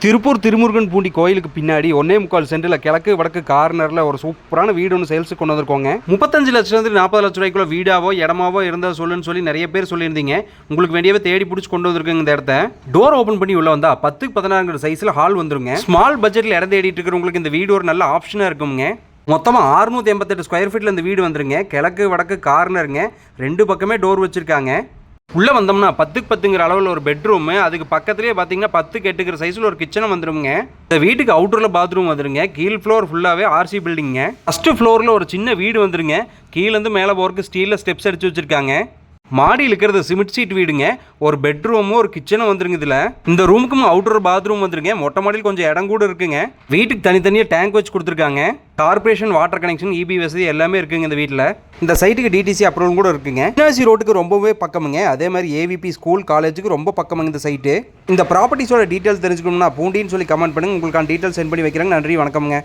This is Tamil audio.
திருப்பூர் திருமுருகன் பூண்டி கோயிலுக்கு பின்னாடி 1.25 சென்டில் கிழக்கு வடக்கு கார்னரில் ஒரு சூப்பரான வீடு ஒன்று சேல்ஸுக்கு கொண்டு வந்திருக்கோங்க. 35 லட்சம் 40 லட்ச ரூபாய்க்குள்ள வீடாவோ இடமாவோ இருந்தால் சொல்லுன்னு சொல்லி நிறைய பேர் சொல்லியிருந்தீங்க. உங்களுக்கு வேண்டியவே தேடி பிடிச்சி கொண்டு வந்திருக்குங்க. இந்த இடத்த டோர் ஓப்பன் பண்ணி உள்ள வந்தா 10x16 சைஸில் ஹால் வந்துருங்க. ஸ்மால் பட்ஜெட்டில் இடம் தேடிட்டு இருக்கிறவங்களுக்கு இந்த வீடு ஒரு நல்ல ஆப்ஷனாக இருக்குங்க. மொத்தமாக 688 ஸ்கொயர் ஃபீட்டில் இந்த வீடு வந்துருங்க. கிழக்கு வடக்கு கார்னருங்க, 2 பக்கமே டோர் வச்சுருக்காங்க. உள்ளே வந்தோம்னா 10x10 அளவில் ஒரு பெட்ரூமு, அதுக்கு பக்கத்துலேயே பார்த்தீங்கன்னா 10x8 சைஸில் ஒரு கிச்சனும் வந்துருங்க. இந்த வீட்டுக்கு அவுட்டரில் பாத்ரூம் வந்துருங்க. கீழ் ஃப்ளோர் ஃபுல்லாகவே ஆர்சி பில்டிங்க. ஃபஸ்ட்டு ஃப்ளோரில் ஒரு சின்ன வீடு வந்துருங்க. கீழேருந்து மேலே போகிறதுக்கு ஸ்டீலில் ஸ்டெப்ஸ் அடிச்சு வச்சுருக்காங்க. மாடியில் இருக்கிறது சிமெண்ட் சீட் வீடுங்க. ஒரு பெட்ரூமும் ஒரு கிச்சனும் வந்துருங்க. இதில் இந்த ரூமுக்கும் அவுட்டர் பாத்ரூம் வந்துருங்க. மொட்டை மாடியில் கொஞ்சம் இடம் கூட இருக்குங்க. வீட்டுக்கு தனித்தனியாக டேங்க் வச்சு கொடுத்துருக்காங்க. கார்பரேஷன் வாட்டர் கனெக்ஷன், இபி வசதி எல்லாமே இருக்குங்க இந்த வீட்டில். இந்த சைட்டுக்கு டிடிசி அப்ரூவல் கூட இருக்குங்க. மீனாட்சி ரோட்டுக்கு ரொம்பவே பக்கமுங்க. அதே மாதிரி ஏவிபி ஸ்கூல் காலேஜுக்கு ரொம்ப பக்கமுங்க இந்த சைட்டு. இந்த ப்ராப்பர்ட்டிஸோட டீட்டெயில்ஸ் தெரிஞ்சுக்கணும்னா பூண்டின்னு சொல்லி கமெண்ட் பண்ணுங்க. உங்களுக்கான டீட்டெயில்ஸ் சென்ட் பண்ணி வைக்கிறாங்க. நன்றி, வணக்கம்ங்க.